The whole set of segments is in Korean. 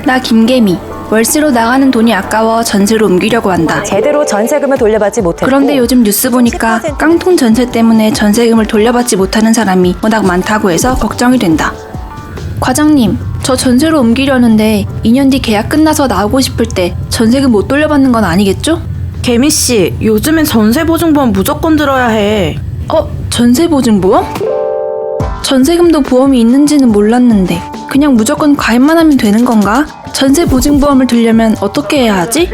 나 김개미. 월세로 나가는 돈이 아까워 전세로 옮기려고 한다. 제대로 전세금을 돌려받지 못했고 그런데 요즘 뉴스 보니까 깡통 전세 때문에 전세금을 돌려받지 못하는 사람이 워낙 많다고 해서 걱정이 된다. 과장님, 저 전세로 옮기려는데 2년 뒤 계약 끝나서 나오고 싶을 때 전세금 못 돌려받는 건 아니겠죠? 개미씨, 요즘엔 전세보증보험 무조건 들어야 해. 전세보증보험? 전세금도 보험이 있는지는 몰랐는데 그냥 무조건 가입만 하면 되는 건가? 전세보증보험을 들려면 어떻게 해야 하지?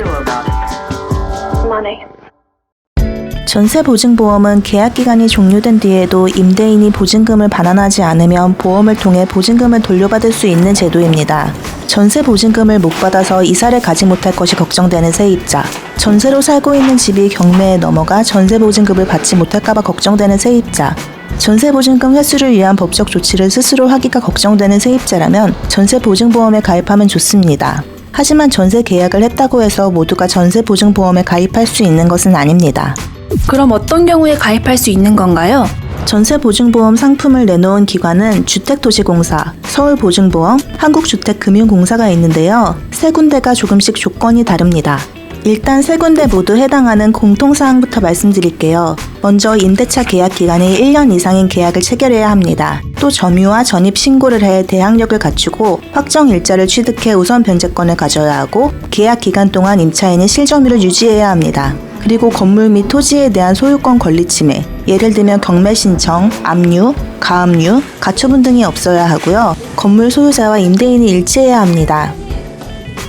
전세보증보험은 계약기간이 종료된 뒤에도 임대인이 보증금을 반환하지 않으면 보험을 통해 보증금을 돌려받을 수 있는 제도입니다. 전세보증금을 못 받아서 이사를 가지 못할 것이 걱정되는 세입자, 전세로 살고 있는 집이 경매에 넘어가 전세보증금을 받지 못할까봐 걱정되는 세입자, 전세보증금 회수를 위한 법적 조치를 스스로 하기가 걱정되는 세입자라면 전세보증보험에 가입하면 좋습니다. 하지만 전세 계약을 했다고 해서 모두가 전세보증보험에 가입할 수 있는 것은 아닙니다. 그럼 어떤 경우에 가입할 수 있는 건가요? 전세보증보험 상품을 내놓은 기관은 주택도시공사, 서울보증보험, 한국주택금융공사가 있는데요. 세 군데가 조금씩 조건이 다릅니다. 일단 세 군데 모두 해당하는 공통사항부터 말씀드릴게요. 먼저 임대차 계약 기간이 1년 이상인 계약을 체결해야 합니다. 또 점유와 전입 신고를 해 대항력을 갖추고 확정 일자를 취득해 우선 변제권을 가져야 하고 계약 기간 동안 임차인이 실점유를 유지해야 합니다. 그리고 건물 및 토지에 대한 소유권 권리 침해, 예를 들면 경매 신청, 압류, 가압류, 가처분 등이 없어야 하고요. 건물 소유자와 임대인이 일치해야 합니다.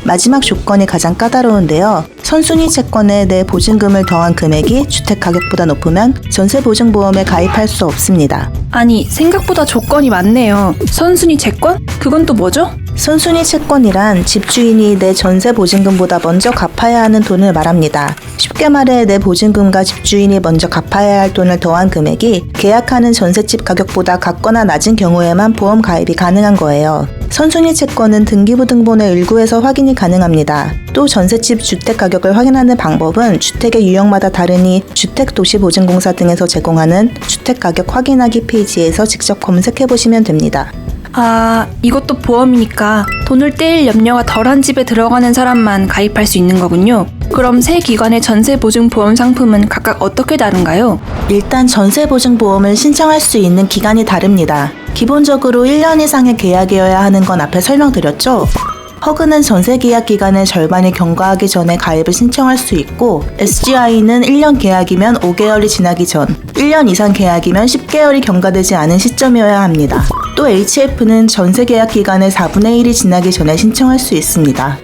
마지막 조건이 가장 까다로운데요. 선순위 채권에 내 보증금을 더한 금액이 주택 가격보다 높으면 전세보증보험에 가입할 수 없습니다. 아니, 생각보다 조건이 많네요. 선순위 채권? 그건 또 뭐죠? 선순위 채권이란 집주인이 내 전세보증금보다 먼저 갚아야 하는 돈을 말합니다. 쉽게 말해 내 보증금과 집주인이 먼저 갚아야 할 돈을 더한 금액이 계약하는 전셋집 가격보다 같거나 낮은 경우에만 보험 가입이 가능한 거예요. 선순위 채권은 등기부등본의 일부에서 확인이 가능합니다. 또 전셋집 주택 가격을 확인하는 방법은 주택의 유형마다 다르니 주택도시보증공사 등에서 제공하는 주택가격 확인하기 페이지에서 직접 검색해보시면 됩니다. 아, 이것도 보험이니까 돈을 떼일 염려가 덜한 집에 들어가는 사람만 가입할 수 있는 거군요. 그럼 세 기관의 전세보증보험 상품은 각각 어떻게 다른가요? 일단 전세보증보험을 신청할 수 있는 기간이 다릅니다. 기본적으로 1년 이상의 계약이어야 하는 건 앞에 설명드렸죠? 허그는 전세 계약 기간의 절반이 경과하기 전에 가입을 신청할 수 있고 SGI는 1년 계약이면 5개월이 지나기 전, 1년 이상 계약이면 10개월이 경과되지 않은 시점이어야 합니다. 또 HF는 전세 계약 기간의 4분의 1이 지나기 전에 신청할 수 있습니다.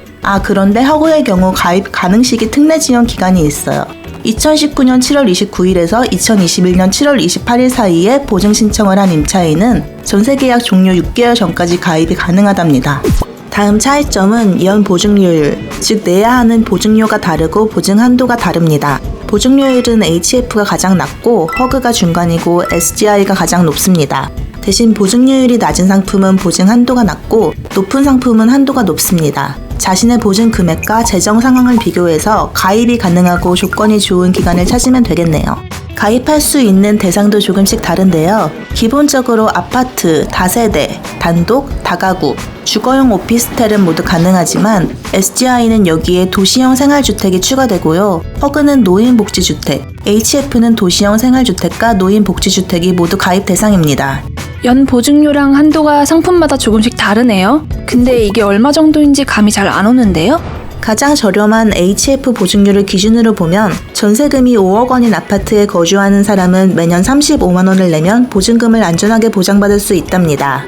그런데 허그의 경우 가입 가능 시기 특례 지연 기간이 있어요. 2019년 7월 29일에서 2021년 7월 28일 사이에 보증 신청을 한 임차인은 전세 계약 종료 6개월 전까지 가입이 가능하답니다. 다음 차이점은 연 보증료율, 즉 내야 하는 보증료가 다르고 보증 한도가 다릅니다. 보증료율은 HF가 가장 낮고 허그가 중간이고 SGI가 가장 높습니다. 대신 보증료율이 낮은 상품은 보증 한도가 낮고 높은 상품은 한도가 높습니다. 자신의 보증 금액과 재정 상황을 비교해서 가입이 가능하고 조건이 좋은 기관을 찾으면 되겠네요. 가입할 수 있는 대상도 조금씩 다른데요. 기본적으로 아파트, 다세대, 단독, 다가구, 주거용 오피스텔은 모두 가능하지만 SGI는 여기에 도시형 생활주택이 추가되고요. 허그는 노인복지주택, HF는 도시형 생활주택과 노인복지주택이 모두 가입 대상입니다. 연 보증료랑 한도가 상품마다 조금씩 다르네요. 근데 이게 얼마 정도인지 감이 잘 안 오는데요? 가장 저렴한 HF 보증료를 기준으로 보면 전세금이 5억 원인 아파트에 거주하는 사람은 매년 35만 원을 내면 보증금을 안전하게 보장받을 수 있답니다.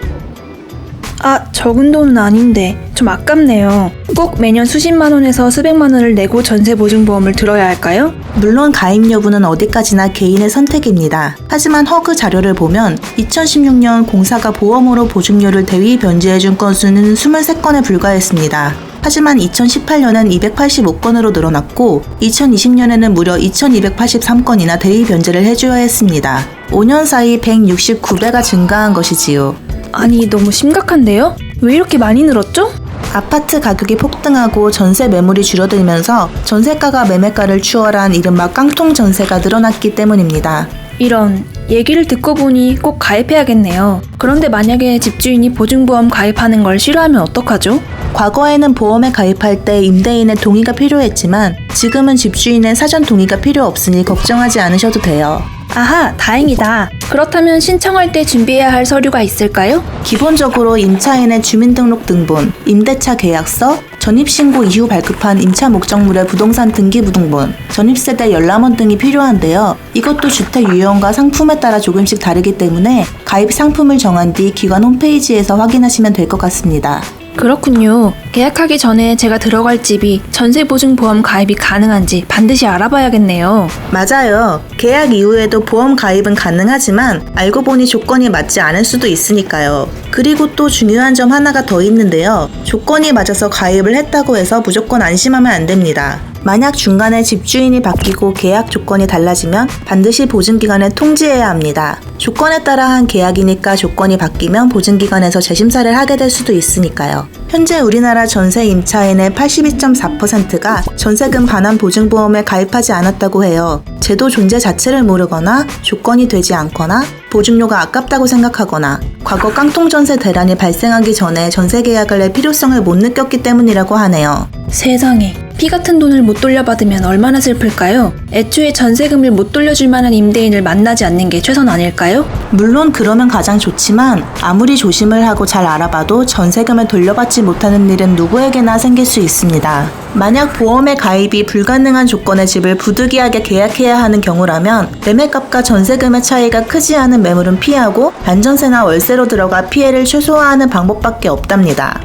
적은 돈은 아닌데 좀 아깝네요. 꼭 매년 수십만 원에서 수백만 원을 내고 전세보증보험을 들어야 할까요? 물론 가입 여부는 어디까지나 개인의 선택입니다. 하지만 허그 자료를 보면 2016년 공사가 보험으로 보증료를 대위 변제해준 건수는 23건에 불과했습니다. 하지만 2018년엔 285건으로 늘어났고 2020년에는 무려 2283건이나 대위 변제를 해줘야 했습니다. 5년 사이 169배가 증가한 것이지요. 아니, 너무 심각한데요? 왜 이렇게 많이 늘었죠? 아파트 가격이 폭등하고 전세 매물이 줄어들면서 전세가가 매매가를 추월한 이른바 깡통 전세가 늘어났기 때문입니다. 이런, 얘기를 듣고 보니 꼭 가입해야겠네요. 그런데 만약에 집주인이 보증보험 가입하는 걸 싫어하면 어떡하죠? 과거에는 보험에 가입할 때 임대인의 동의가 필요했지만 지금은 집주인의 사전 동의가 필요 없으니 걱정하지 않으셔도 돼요. 아하, 다행이다. 그렇다면 신청할 때 준비해야 할 서류가 있을까요? 기본적으로 임차인의 주민등록 등본, 임대차 계약서, 전입신고 이후 발급한 임차 목적물의 부동산 등기부등본, 전입세대 열람원 등이 필요한데요. 이것도 주택 유형과 상품에 따라 조금씩 다르기 때문에 가입 상품을 정한 뒤 기관 홈페이지에서 확인하시면 될 것 같습니다. 그렇군요. 계약하기 전에 제가 들어갈 집이 전세보증보험 가입이 가능한지 반드시 알아봐야겠네요. 맞아요. 계약 이후에도 보험 가입은 가능하지만 알고 보니 조건이 맞지 않을 수도 있으니까요. 그리고 또 중요한 점 하나가 더 있는데요. 조건이 맞아서 가입을 했다고 해서 무조건 안심하면 안 됩니다. 만약 중간에 집주인이 바뀌고 계약 조건이 달라지면 반드시 보증기관에 통지해야 합니다. 조건에 따라 한 계약이니까 조건이 바뀌면 보증기관에서 재심사를 하게 될 수도 있으니까요. 현재 우리나라 전세 임차인의 82.4%가 전세금 반환 보증보험에 가입하지 않았다고 해요. 제도 존재 자체를 모르거나 조건이 되지 않거나 보증료가 아깝다고 생각하거나 과거 깡통전세 대란이 발생하기 전에 전세 계약을 할 필요성을 못 느꼈기 때문이라고 하네요. 세상에, 피 같은 돈을 못 돌려받으면 얼마나 슬플까요? 애초에 전세금을 못 돌려줄 만한 임대인을 만나지 않는 게 최선 아닐까요? 물론 그러면 가장 좋지만 아무리 조심을 하고 잘 알아봐도 전세금을 돌려받지 못하는 일은 누구에게나 생길 수 있습니다. 만약 보험의 가입이 불가능한 조건의 집을 부득이하게 계약해야 하는 경우라면 매매값과 전세금의 차이가 크지 않은 매물은 피하고 반전세나 월세로 들어가 피해를 최소화하는 방법밖에 없답니다.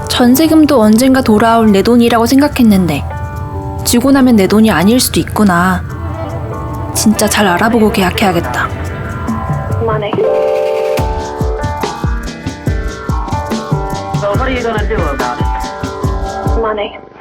전세금도 언젠가 돌아올 내 돈이라고 생각했는데 주고 나면 내 돈이 아닐 수도 있구나. 진짜 잘 알아보고 계약해야겠다. Money. So what are you gonna do about it? Money.